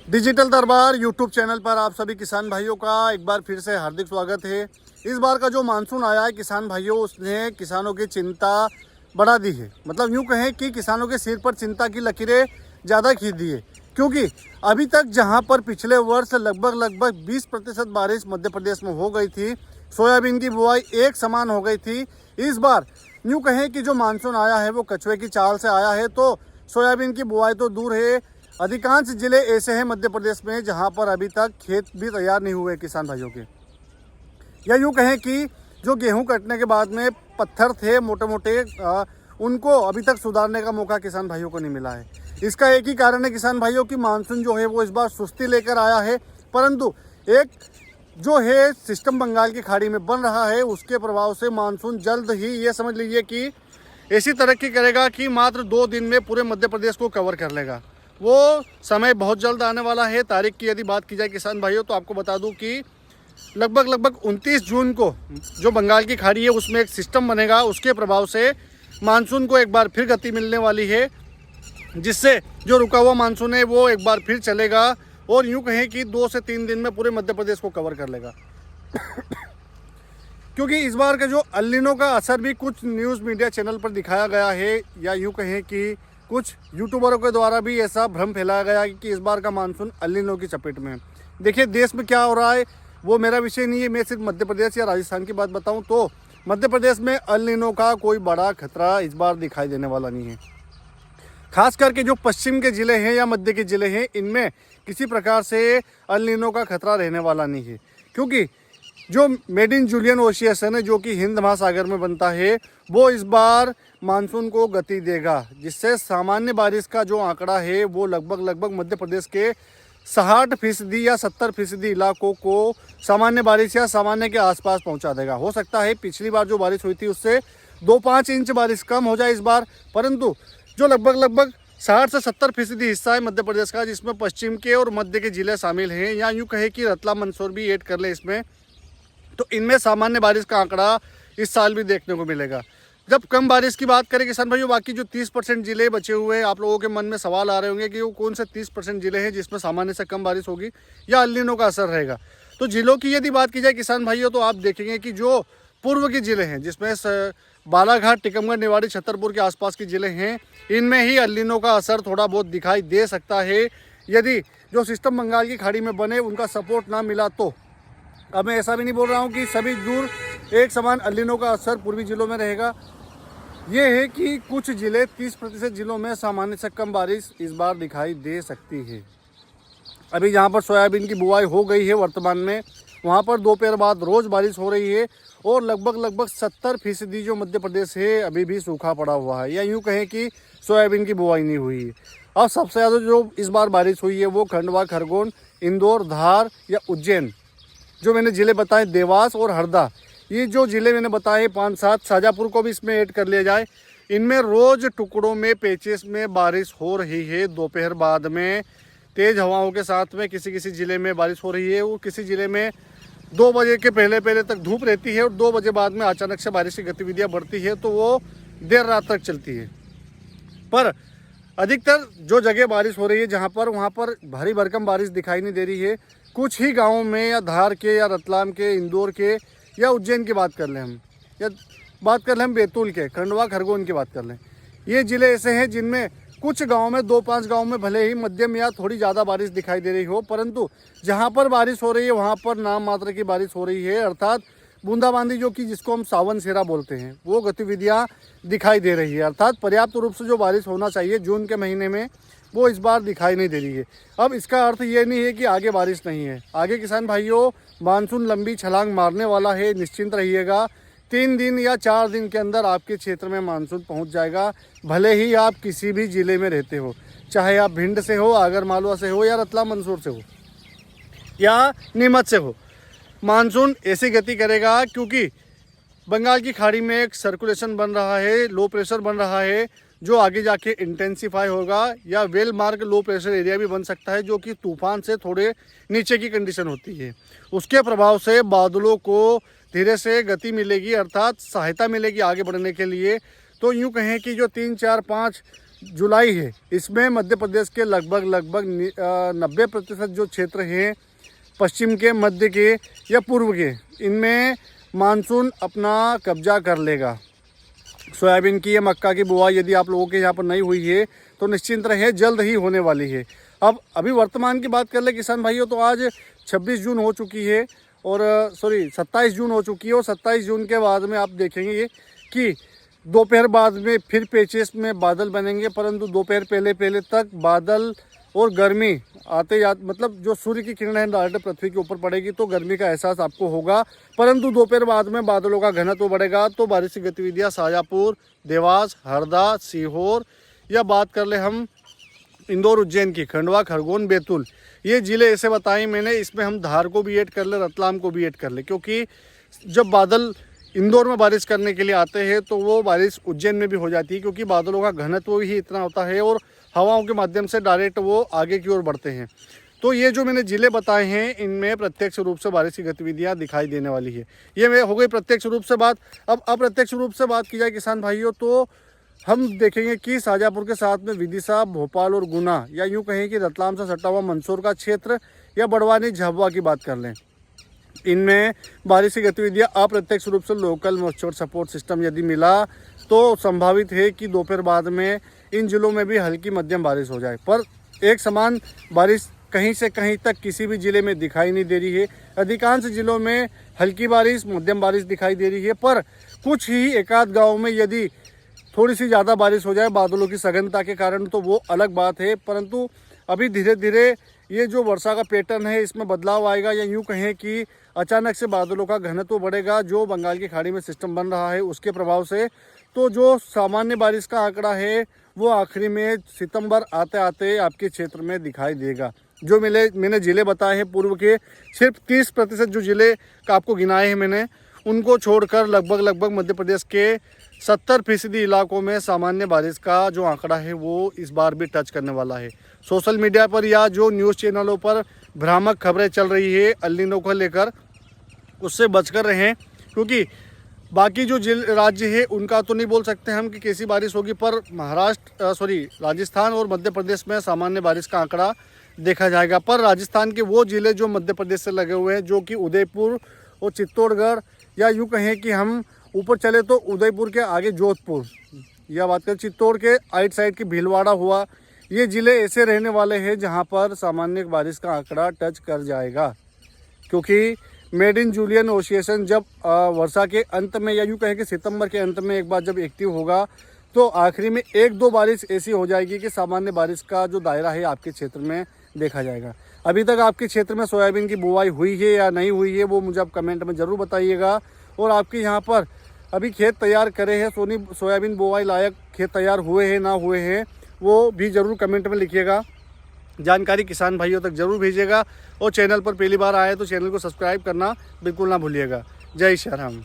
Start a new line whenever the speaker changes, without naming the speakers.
Digital दरबार YouTube channel पर आप सभी किसान भाइयों का एक बार फिर से हार्दिक स्वागत है। इस बार का जो मानसून आया है किसान भाइयों, उसने किसानों की चिंता बढ़ा दी है। मतलब यूँ कहें कि किसानों के सिर पर चिंता की लकीरें ज़्यादा खींच दी है, क्योंकि अभी तक जहां पर पिछले वर्ष लगभग 20% बारिश मध्य प्रदेश में हो गई थी, सोयाबीन की बुआई एक समान हो गई थी। इस बार यूँ कहें कि जो मानसून आया है वो कछुए की चाल से आया है, तो सोयाबीन की बुआई तो दूर है, अधिकांश जिले ऐसे हैं मध्य प्रदेश में जहां पर अभी तक खेत भी तैयार नहीं हुए किसान भाइयों के। या यूँ कहें कि जो गेहूं कटने के बाद में पत्थर थे मोटे मोटे, उनको अभी तक सुधारने का मौका किसान भाइयों को नहीं मिला है। इसका एक ही कारण है किसान भाइयों की मानसून जो है वो इस बार सुस्ती लेकर आया है, परंतु एक जो है सिस्टम बंगाल की खाड़ी में बन रहा है, उसके प्रभाव से मानसून जल्द ही ये समझ लीजिए कि ऐसी तरक्की करेगा कि मात्र 2 दिन में पूरे मध्य प्रदेश को कवर कर लेगा। वो समय बहुत जल्द आने वाला है। तारीख की यदि बात की जाए किसान भाइयों, तो आपको बता दूं कि लगभग 29 जून को जो बंगाल की खाड़ी है उसमें एक सिस्टम बनेगा, उसके प्रभाव से मानसून को एक बार फिर गति मिलने वाली है, जिससे जो रुका हुआ मानसून है वो एक बार फिर चलेगा और यूँ कहें कि 2 से 3 दिन में पूरे मध्य प्रदेश को कवर कर लेगा। क्योंकि इस बार का जो अल नीनो का असर भी कुछ न्यूज़ मीडिया चैनल पर दिखाया गया है, या यूँ कहें कि कुछ यूट्यूबरों के द्वारा भी ऐसा भ्रम फैलाया गया कि इस बार का मानसून अल नीनो की चपेट में है। देखिए, देश में क्या हो रहा है वो मेरा विषय नहीं है, मैं सिर्फ मध्य प्रदेश या राजस्थान की बात बताऊं तो मध्य प्रदेश में अल नीनो का कोई बड़ा खतरा इस बार दिखाई देने वाला नहीं है। खास करके जो पश्चिम के ज़िले हैं या मध्य के ज़िले हैं, इनमें किसी प्रकार से अल नीनो का खतरा रहने वाला नहीं है, क्योंकि जो मेड इन जूलियन ओशियन है जो कि हिंद महासागर में बनता है, वो इस बार मानसून को गति देगा, जिससे सामान्य बारिश का जो आंकड़ा है वो लगभग मध्य प्रदेश के 60% या 70% इलाकों को सामान्य बारिश या सामान्य के आसपास पहुंचा देगा। हो सकता है पिछली बार जो बारिश हुई थी उससे 2-5 इंच बारिश कम हो जाए इस बार, परंतु जो लगभग 60 से 70% हिस्सा है मध्य प्रदेश का, जिसमें पश्चिम के और मध्य के ज़िले शामिल हैं, या यूँ कहे कि रतलाम मंदसौर भी ऐड कर ले इसमें, तो इनमें सामान्य बारिश का आंकड़ा इस साल भी देखने को मिलेगा। जब कम बारिश की बात करें किसान भाइयों, बाकी जो 30% ज़िले बचे हुए हैं, आप लोगों के मन में सवाल आ रहे होंगे कि वो कौन से 30% ज़िले हैं जिसमें सामान्य से कम बारिश होगी या अल नीनो का असर रहेगा। तो ज़िलों की यदि बात की जाए किसान भाइयों, तो आप देखेंगे कि जो पूर्व के ज़िले हैं, जिसमें बालाघाट, टीकमगढ़, निवाड़ी, छतरपुर के आसपास के ज़िले हैं, इनमें ही अल नीनो का असर थोड़ा बहुत दिखाई दे सकता है, यदि जो सिस्टम बंगाल की खाड़ी में बने उनका सपोर्ट ना मिला तो। अब मैं ऐसा भी नहीं बोल रहा हूँ कि सभी दूर एक समान अल नीनो का असर पूर्वी जिलों में रहेगा। ये है कि कुछ ज़िले 30% जिलों में सामान्य से कम बारिश इस बार दिखाई दे सकती है। अभी जहाँ पर सोयाबीन की बुआई हो गई है वर्तमान में, वहाँ पर दोपहर बाद रोज़ बारिश हो रही है और लगभग 70% जो मध्य प्रदेश है अभी भी सूखा पड़ा हुआ है, या यूँ कहें कि सोयाबीन की बुआई नहीं हुई है। और सबसे ज़्यादा जो इस बार बारिश हुई है वो खंडवा, खरगोन, इंदौर, धार या उज्जैन, जो मैंने ज़िले बताए देवास और हरदा, ये जो ज़िले मैंने बताए 5-7, शाजापुर को भी इसमें ऐड कर लिया जाए, इनमें रोज़ टुकड़ों में पेचेस में बारिश हो रही है। दोपहर बाद में तेज़ हवाओं के साथ में किसी किसी ज़िले में बारिश हो रही है, वो किसी ज़िले में 2 बजे के पहले तक धूप रहती है और 2 बजे बाद में अचानक से बारिश की गतिविधियाँ बढ़ती है, तो वो देर रात तक चलती है। पर अधिकतर जो जगह बारिश हो रही है जहाँ पर, वहाँ पर भारी भरकम बारिश दिखाई नहीं दे रही है। कुछ ही गाँवों में, या धार के, या रतलाम के, इंदौर के, या उज्जैन की बात कर लें हम, या बात कर लें हम बैतूल के, खंडवा, खरगोन की बात कर लें, ये ज़िले ऐसे हैं जिनमें कुछ गाँव में, 2-5 गाँव में भले ही मध्यम या थोड़ी ज़्यादा बारिश दिखाई दे रही हो, परंतु जहाँ पर बारिश हो रही है वहाँ पर नाम मात्र की बारिश हो रही है, अर्थात बूंदाबांदी, जो कि जिसको हम सावन सेरा बोलते हैं, वो गतिविधियाँ दिखाई दे रही है। अर्थात पर्याप्त रूप से जो बारिश होना चाहिए जून के महीने में, वो इस बार दिखाई नहीं दे रही है। अब इसका अर्थ ये नहीं है कि आगे बारिश नहीं है। आगे किसान भाइयों मानसून लंबी छलांग मारने वाला है, निश्चिंत रहिएगा। 3 दिन या 4 दिन के अंदर आपके क्षेत्र में मानसून पहुंच जाएगा, भले ही आप किसी भी ज़िले में रहते हो, चाहे आप भिंड से हो, आगरमालवा से हो, या रतलाम मंदसौर से हो, या नीमच से हो। मानसून ऐसी गति करेगा क्योंकि बंगाल की खाड़ी में एक सर्कुलेशन बन रहा है, लो प्रेशर बन रहा है, जो आगे जाके इंटेंसिफाई होगा, या well mark low pressure area भी बन सकता है, जो कि तूफान से थोड़े नीचे की कंडीशन होती है। उसके प्रभाव से बादलों को धीरे से गति मिलेगी, अर्थात सहायता मिलेगी आगे बढ़ने के लिए। तो यूँ कहें कि जो 3, 4, 5 जुलाई है, इसमें मध्य प्रदेश के लगभग 90% जो क्षेत्र हैं पश्चिम के, मध्य के या पूर्व के, इनमें मानसून अपना कब्जा कर लेगा। सोयाबीन की या मक्का की बुआई यदि आप लोगों के यहाँ पर नहीं हुई है तो निश्चिंत रहे, जल्द ही होने वाली है। अब अभी वर्तमान की बात कर ले किसान भाइयों, तो आज 26 जून हो चुकी है और 27 जून हो चुकी है, और 27 जून के बाद में आप देखेंगे कि दोपहर बाद में फिर पेचेस में बादल बनेंगे, परंतु दोपहर पहले तक बादल और गर्मी आते मतलब जो सूर्य की किरण है डायरेक्ट पृथ्वी के ऊपर पड़ेगी तो गर्मी का एहसास आपको होगा, परंतु दोपहर बाद में बादलों का घनत्व बढ़ेगा तो बारिश की गतिविधियां शाजापुर, देवास, हरदा, सीहोर या बात कर ले हम इंदौर, उज्जैन की, खंडवा, खरगोन, बैतूल, ये ज़िले ऐसे बताए मैंने। इसमें हम धार को भी ऐड कर ले, रतलाम को भी ऐड कर ले, क्योंकि जब बादल इंदौर में बारिश करने के लिए आते हैं तो वो बारिश उज्जैन में भी हो जाती है, क्योंकि बादलों का घनत्व ही इतना होता है और हवाओं के माध्यम से डायरेक्ट वो आगे की ओर बढ़ते हैं। तो ये जो मैंने ज़िले बताए हैं इनमें प्रत्यक्ष रूप से बारिश की गतिविधियाँ दिखाई देने वाली है। ये मैं हो गई प्रत्यक्ष रूप से बात। अब अप्रत्यक्ष रूप से बात की जाए किसान भाइयों, तो हम देखेंगे कि शाजापुर के साथ में विदिशा, भोपाल और गुना, या यूँ कहें कि रतलाम से सटा हुआ मंदसौर का क्षेत्र या बड़वानी, झाबुआ की बात कर लें, इनमें बारिश की गतिविधियां अप्रत्यक्ष रूप से लोकल मॉइस्चर सपोर्ट सिस्टम यदि मिला तो संभावित है कि दोपहर बाद में इन जिलों में भी हल्की मध्यम बारिश हो जाए। पर एक समान बारिश कहीं से कहीं तक किसी भी ज़िले में दिखाई नहीं दे रही है। अधिकांश ज़िलों में हल्की बारिश, मध्यम बारिश दिखाई दे रही है, पर कुछ ही एकाध गाँव में यदि थोड़ी सी ज़्यादा बारिश हो जाए बादलों की सघनता के कारण तो वो अलग बात है। परंतु अभी धीरे धीरे ये जो वर्षा का पैटर्न है इसमें बदलाव आएगा, या यूँ कहें कि अचानक से बादलों का घनत्व बढ़ेगा जो बंगाल की खाड़ी में सिस्टम बन रहा है उसके प्रभाव से। तो जो सामान्य बारिश का आंकड़ा है वो आखिरी में सितंबर आते आते आपके क्षेत्र में दिखाई देगा। जो मैंने ज़िले बताए हैं पूर्व के, सिर्फ 30% जो ज़िले का आपको गिनाए हैं मैंने, उनको छोड़कर लगभग मध्य प्रदेश के 70% इलाकों में सामान्य बारिश का जो आंकड़ा है वो इस बार भी टच करने वाला है। सोशल मीडिया पर या जो न्यूज़ चैनलों पर भ्रामक खबरें चल रही है एल-नीनो को लेकर, उससे बचकर रहें, क्योंकि बाकी जो राज्य है उनका तो नहीं बोल सकते हम कि कैसी बारिश होगी, पर राजस्थान और मध्य प्रदेश में सामान्य बारिश का आंकड़ा देखा जाएगा। पर राजस्थान के वो ज़िले जो मध्य प्रदेश से लगे हुए हैं, जो कि उदयपुर और चित्तौड़गढ़, या यूँ कहें कि हम ऊपर चले तो उदयपुर के आगे जोधपुर, या बात करें चित्तौड़ के आइट साइड की भीलवाड़ा हुआ, ये ज़िले ऐसे रहने वाले हैं जहां पर सामान्य बारिश का आंकड़ा टच कर जाएगा। क्योंकि मेड इन जूलियन ओसिएशन जब वर्षा के अंत में, या यूँ कहें कि सितंबर के अंत में एक बार जब एक्टिव होगा तो आखिरी में 1-2 बारिश ऐसी हो जाएगी कि सामान्य बारिश का जो दायरा है आपके क्षेत्र में देखा जाएगा। अभी तक आपके क्षेत्र में सोयाबीन की बुआई हुई है या नहीं हुई है वो मुझे आप कमेंट में ज़रूर बताइएगा। और आपके यहाँ पर अभी खेत तैयार करे हैं, सोयाबीन बुआई लायक खेत तैयार हुए हैं ना हुए हैं, वो भी ज़रूर कमेंट में लिखिएगा। जानकारी किसान भाइयों तक ज़रूर भेजिएगा, और चैनल पर पहली बार आए तो चैनल को सब्सक्राइब करना बिल्कुल ना भूलिएगा। जय श्री राम।